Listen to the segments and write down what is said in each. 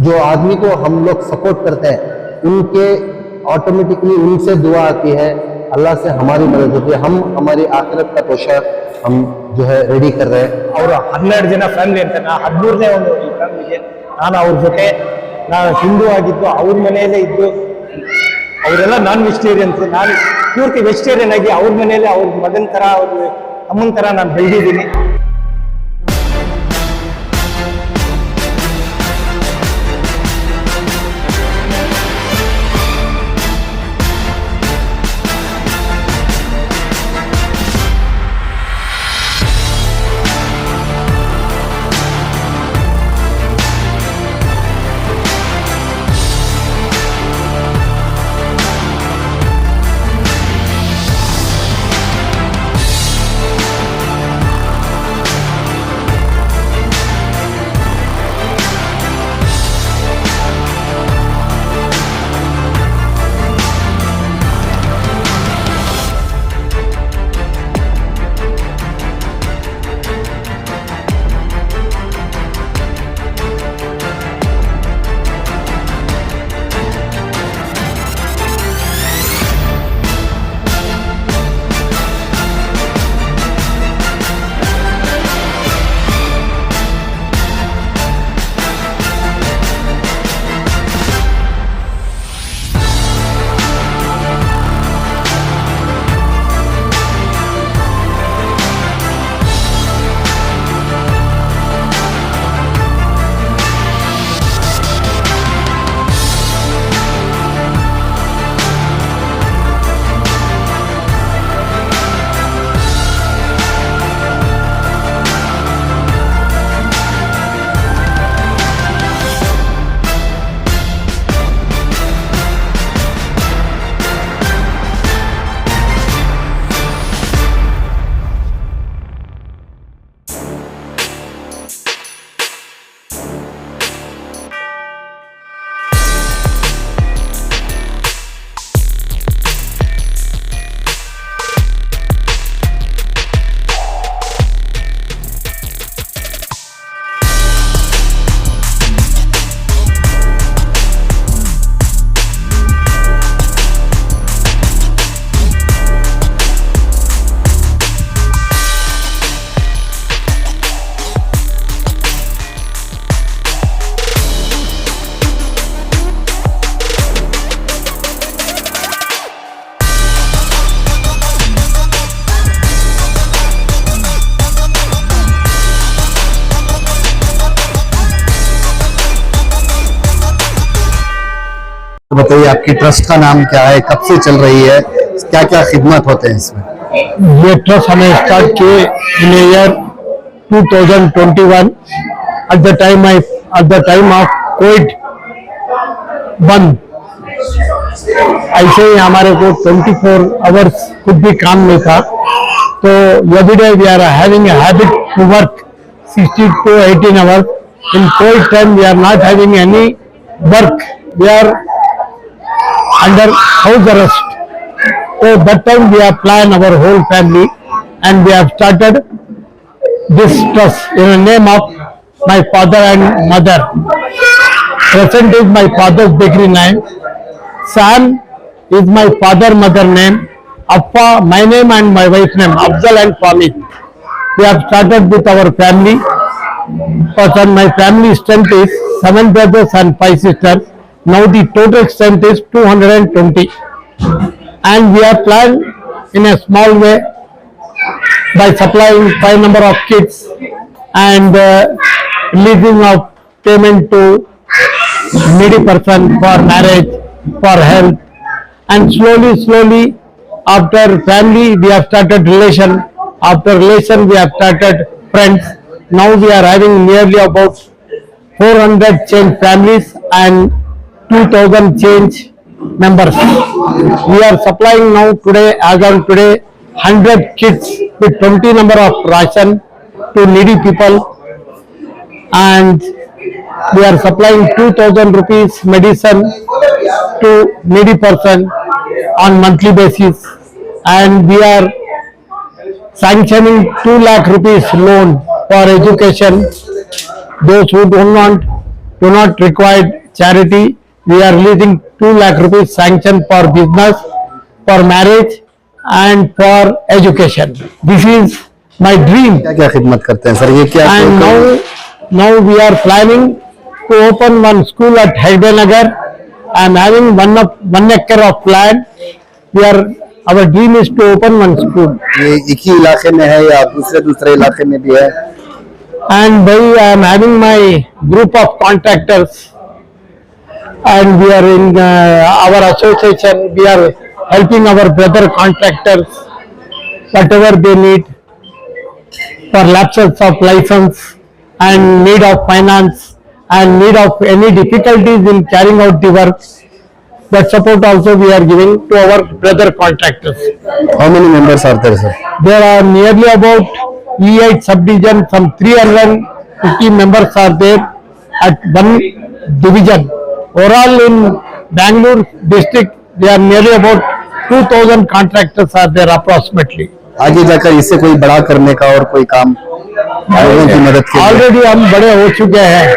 जो आदमी को हम लोग सपोर्ट करते हैं उनके ऑटोमेटिकली उनसे दुआ आती है, अल्लाह से हमारी मदद होती है। हम हमारी आखिरत का पोशाक हम जो है रेडी कर रहे हैं। ಅವರು 12 ಜನ ಫ್ಯಾಮಿಲಿ ಅಂತ, ನಾ 13ನೇ ಒಂದು ಈ ಫ್ಯಾಮಿಲಿಗೆ ನಾನು ಅವ್ರ ಜೊತೆ ನಾನು ಹಿಂದೂ ಆಗಿದ್ದು ಅವ್ರ ಮನೆಯಲ್ಲೇ ಇದ್ದು, ಅವರೆಲ್ಲ ನಾನ್ ವೆಜಿಟೇರಿಯನ್ಸ್, ನಾನು ಪೂರ್ತಿ ವೆಜಿಟೇರಿಯನ್ ಆಗಿ ಅವ್ರ ಮನೆಯಲ್ಲೇ ಅವ್ರ ಮಗನ ಥರ ಅವ್ರ ಅಮ್ಮನ ಥರ ನಾನು ಬೆಳೆದಿದ್ದೀನಿ. तो बताइए आपकी ट्रस्ट का नाम क्या है, कब से चल रही है, क्या क्या खिदमत होते हैं इसमें? ये ट्रस्ट हमें स्टार्ट किए in year 2021 at the time of Covid बंद। ऐसे ही हमारे को 24 आवर्स कुछ भी काम नहीं था, तो every day we are having a habit to work 16 to 18 hours. In COVID time we are not having any work, we are under house arrest. So that time we have planned our whole family and we have started this trust in the name of my father and mother. Present is my father's bakery name, Sam is my father mother name, Appa my name and my wife's name, Afzal and Swami. We have started with our family. Person, my family strength is 7 brothers and 5 sisters. Now the total strength is 220, and we have planned in a small way by supplying 5 number of kits and releasing of payment to needy person for marriage, for health, and slowly after family we have started relation, after relation we have started friends. Now we are having nearly about 400 change families and 2000 change members. We are supplying now today, as on today, 100 kits with 20 number of ration to needy people, and we are supplying 2000 rupees medicine to needy person on monthly basis, and we are sanctioning 2 lakh rupees loan for education. Those who don't want do not require charity. We are releasing 2 lakh rupees sanction for business, for marriage and for education. This is my dream. क्या क्या खिदमत करते हैं sir? ये क्या And now we are planning to open one school at Haidanagar. I am having 1 acre of land. Our dream is to open one school. ये एक ही इलाके में है या दूसरे इलाके में भी है? And I am having my group of contractors, and we are in our association. We are helping our brother contractors whatever they need for lapses of license and need of finance and need of any difficulties in carrying out the work. That support also we are giving to our brother contractors. How many members are there, sir? There are nearly about E8 subdivision, some 350 members are there at one division. Overall in Bangalore district, there are nearly about 2000 contractors are there approximately. आगे जाकर इससे कोई बड़ा करने का और कोई काम लोगों की मदद के लिए? Already हम बड़े हो चुके हैं.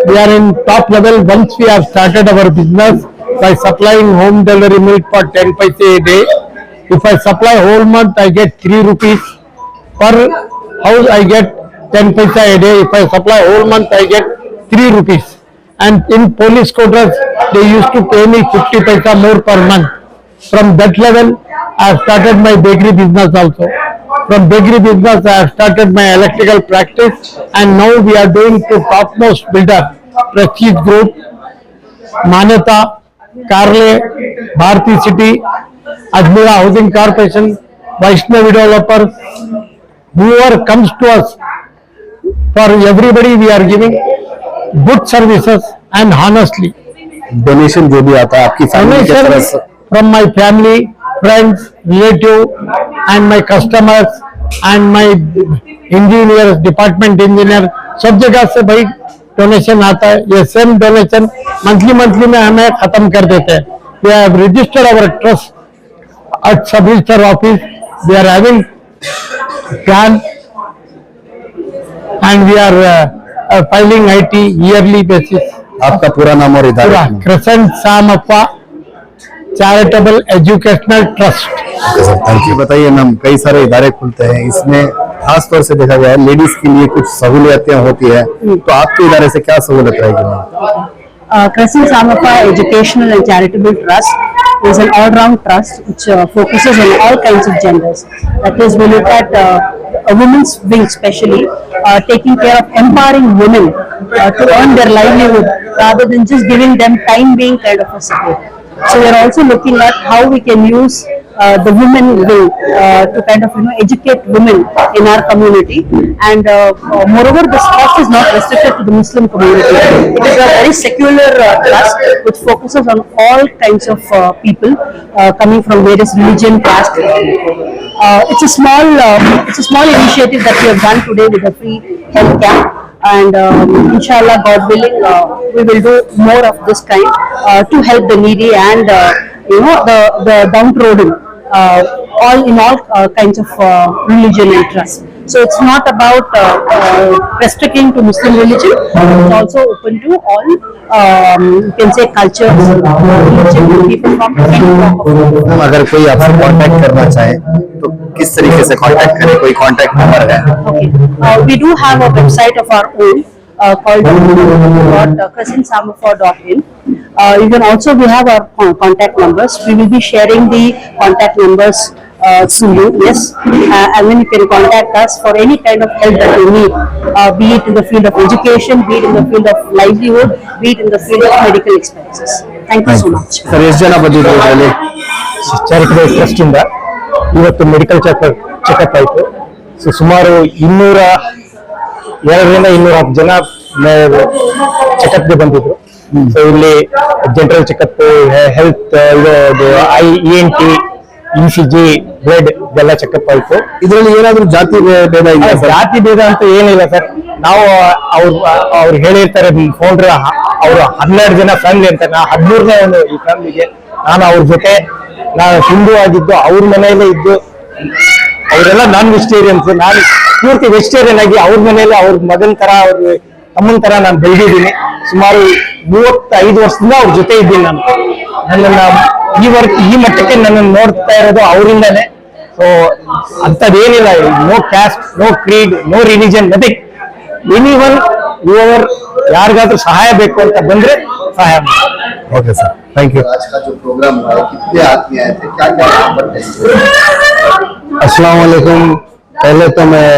We are in top level. Once we have started our business by supplying home delivery milk for 10 paise a day. If I supply whole month, I get 3 rupees. Per house, I get 10 paise a day. If I supply whole month, I get 3 rupees. And in police quarters, they used to pay me 50 paisa more per month. From that level, I have started my bakery business also. From bakery business, I have started my electrical practice, and now we are doing to topmost builder, Prestige Group, Manyata, Carle, Bharti City, Ajmera Housing Corporation, Vaishnavi Developers. Whoever comes to us, for everybody we are giving good services and honestly. Donation जो भी आता है आपकी family की तरफ से? From my family, friends, relative, and my customers, and my engineers, department engineer, सब जगह से भाई डोनेशन आता है. ये सेम डोनेशन मंथली में हमें खत्म कर देते हैं. We have registered our trust at sub register office. We are having plan, and we are filing IT yearly basis. आपका पूरा नाम और इदारा? पूरा Crescent Samappa charitable educational trust. Thank you. बताइए मैम, कई सारे इदारे खुलते हैं, इसमें खास तौर से देखा गया है लेडीज के लिए कुछ सहूलियतें होती है, तो आपके इदारे से क्या सहूलत रहेगी ma'am? Crescent Samappa Educational and Charitable Trust is an all-round trust which focuses on all kinds of genders. That is, we look at a women's wing especially, taking care of empowering women to earn their livelihood rather than just giving them time being kind of a support. So we are also looking at how we can use the women wing to kind of educate women in our community, and moreover this trust is not restricted to the Muslim community. It is a very secular trust which focuses on all kinds of people coming from various religion, caste. It's a small initiative that we have done today with a free health camp, and inshallah, God willing, we will do more of this kind to help the needy and the downtrodden, all kinds of religion and trust. So it's not about restricting to Muslim religion, it's also open to all, you can say, cultures, religion, people from any walk of life. Ma'am, अगर कोई आपसे contact करना चाहे तो किस तरीके से contact करें? कोई कांटेक्ट नंबर है? Okay. We do have a website of our own called www.crescentsamappa.in. You can also, we have our contact numbers. We will be sharing the contact numbers to you, yes, and then you can contact us for any kind of help that you need, be it in the field of education, be it in the field of livelihood, be it in the field of medical expenses. Thank you so much. Sir, ಎಷ್ಟು ಜನ ಬಂದಿದ್ರು ಇದರಲ್ಲಿ? Charitable trust ಇಂದ ಇವತ್ತು medical checkup ಆಯಿತು. So ಸುಮಾರು 200-210 ಜನ ಚೆಕಪ್ಗೆ ಬಂದಿದ್ರು. ಸೊ ಇಲ್ಲಿ general checkup, health, ENT, ECG, blood ಇದೆಲ್ಲ ಚೆಕಪ್ ಆಯ್ತು. ಇದರಲ್ಲಿ ಏನಾದ್ರು ಜಾತಿ ಭೇದ ಇದೆಯಾ ಸರ್? ಜಾತಿ ಭೇದ ಅಂತ ಏನಿಲ್ಲ ಸರ್. ನಾವು ಅವ್ರು ಹೇಳಿರ್ತಾರೆ ಫೋನ್, ಅವರು 12 ಜನ ಫ್ಯಾಮಿಲಿ ಅಂತ, ನಾ 13ನೇ ಒಂದು ಈ ಫ್ಯಾಮಿಲಿಗೆ. ನಾನು ಅವ್ರ ಜೊತೆ, ನಾನು ಹಿಂದೂ ಆಗಿದ್ದು, ಅವ್ರ ಮನೆಯಲ್ಲೇ ಇದ್ದು, ಅವರೆಲ್ಲ ನಾನ್ ವೆಜಿಟೇರಿಯನ್ಸ್, ನಾನು ಪೂರ್ತಿ ವೆಜಿಟೇರಿಯನ್ ಆಗಿ ಅವ್ರ ಮನೆಯಲ್ಲಿ ಅವ್ರ ಮಗನ ತರ ಅವ್ರು ತಮ್ಮನ ತರ ನಾನು ಬೆಳೆದಿದ್ದೀನಿ. ಸುಮಾರು 35 ವರ್ಷದಿಂದ ಅವ್ರ ಜೊತೆ ಇದ್ದೀನಿ ನಾನು. ನನ್ನನ್ನ ಈ ಮಟ್ಟಕ್ಕೆ ನನ್ನನ್ನು ನೋಡ್ತಾ ಇರೋದು ಅವರಿಂದಾನೆ. ಸೊ ಅಂತದೇನಿಲ್ಲ, no caste, no creed, no religion, nothing. Anyone your ಯಾರಿಗಾದ್ರೂ ಸಹಾಯ ಬೇಕು ಅಂತ ಬಂದ್ರೆ ಸಹಾಯ ಮಾಡಿ. Okay sir, thank you. आज का जो प्रोग्राम हुआ है, कितने आदमी आए थे, क्या क्या अस्सलाम वालेकुम। पहले तो मैं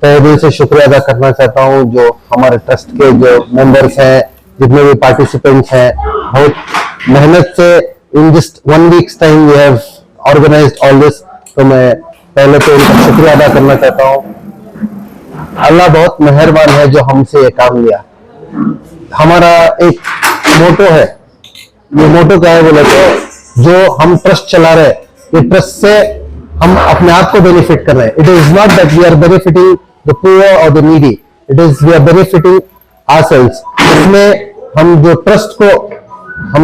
तहे दिल से शुक्रिया अदा करना चाहता हूँ जो हमारे ट्रस्ट के जो मेंबर्स हैं, जितने भी पार्टिसिपेंट्स हैं, बहुत मेहनत से in just 1 weeks time we have organised all this. तो मैं पहले तो उनका शुक्रिया अदा करना चाहता हूँ। अल्लाह बहुत मेहरबान है जो हमसे ये काम लिया। हमारा एक मोटो है, ये मोटो क्या है बोले तो, जो हम ट्रस्ट चला रहे हैं, ये ट्रस्ट से हम अपने आप को बेनिफिट कर रहे हैं। It is not that we are benefiting the poor और the needy, it is we are benefiting ourselves. इसमें हम जो ट्रस्ट को, हम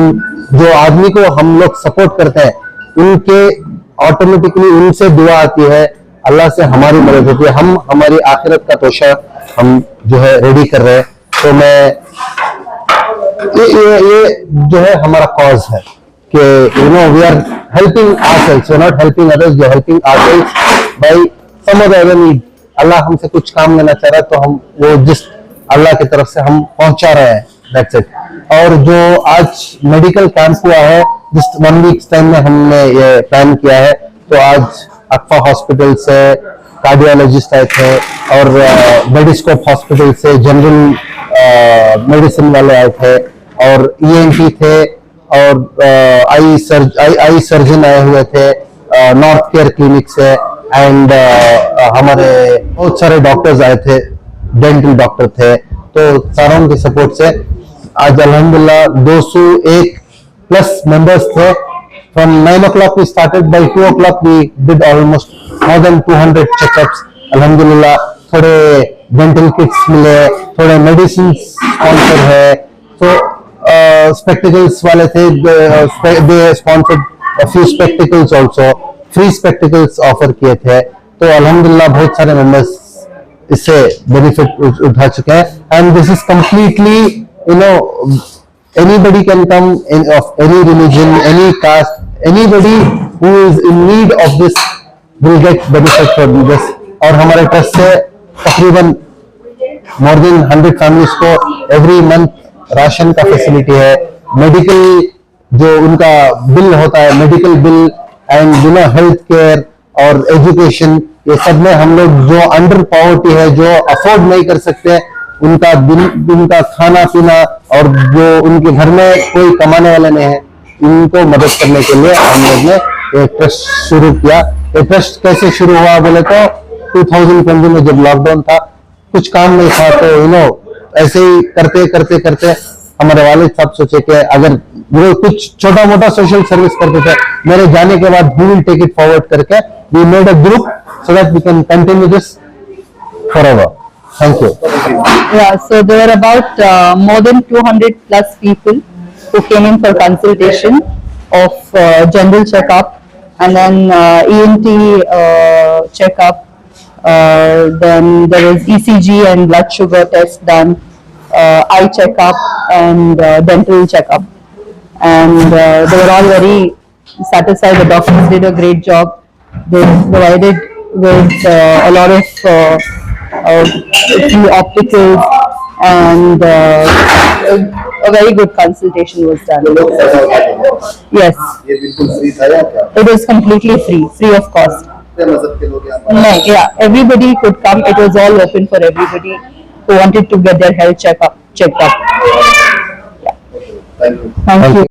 जो आदमी को हम लोग सपोर्ट करते हैं, उनके ऑटोमेटिकली उनसे दुआ आती है, अल्लाह से हमारी मदद होती है। हम हमारी आखिरत का तोशा हम जो है रेडी कर रहे हैं। तो मैं ये जो है हमारा कॉज है कि you know we are helping ourselves, we are not helping others, we are helping ourselves by some other need. Allah हमसे कुछ काम लेना चाह रहा है तो हम वो जिस अल्लाह की तरफ से हम पहुंचा रहे हैं, दैट्स इट। और जो आज मेडिकल कैंप हुआ है, जिस 1 वीक्स टाइम में हमने ये प्लान किया है, तो आज अक्फा हॉस्पिटल से कार्डियोलॉजिस्ट आए थे और मेडिस्कोप हॉस्पिटल से जनरल मेडिसिन वाले आए थे और ईएनटी थे और आई सर्जन आए हुए थे नॉर्थ केयर क्लिनिक से एंड हमारे बहुत सारे डॉक्टर्स आए थे, डेंटल डॉक्टर थे। तो सारों के सपोर्ट से आज अल्हम्दुलिल्लाह 201 प्लस मेंबर्स थे। From 9 o'clock we started, by 2 o'clock we did almost more than 200 checkups. अल्हम्दुलिल्लाह थोड़े डेंटल किट्स मिले, थोड़े मेडिसिन स्पॉन्सर है, तो स्पेक्टिकल्स वाले थे, they sponsored a few spectacles also, free spectacles offer किए थे। तो अल्हम्दुलिल्लाह बहुत सारे मेंबर्स इससे बेनिफिट उठा चुके हैं। And this is completely you know anybody can come of any religion, any caste, anybody who is in need of this will get benefit from this। और हमारे ट्रस्ट से तकरीबन more than 100 families को every month ration का facility है। Medical जो उनका bill होता है, medical bill and you know health care और एजुकेशन, ये सब में हम लोग जो अंडर पॉवर्टी है, जो अफोर्ड नहीं कर सकते, उनका उनका खाना पीना और जो उनके घर में कोई कमाने वाला नहीं है, इनको मदद करने के लिए हम लोग ने एक ट्रस्ट शुरू किया। ये ट्रस्ट कैसे शुरू हुआ बोले तो 2020 में जब लॉकडाउन था, कुछ काम नहीं था, तो यू नो ऐसे ही करते करते करते हमारे वालिद साहब सोचे कि अगर वो कुछ छोटा मोटा सोशल सर्विस करते थे, मेरे जाने के बाद we will take it forward करके we made a group so that we can continue this forever. Thank you. Yeah, so there were about more than 200 plus people who came in for consultation of general checkup and then ENT checkup. Then there was ECG and blood sugar test done, eye checkup and dental checkup. And they were all very satisfied. The doctors did a great job. They provided with a lot of few opticals and a very good consultation was done. Yes, ये बिल्कुल free था या क्या? it was completely free of cost. कितने मजहब के लोग यहाँ पर? No, yeah, everybody could come. It was all open for everybody who wanted to get their health checked up. Thank you. Thank you.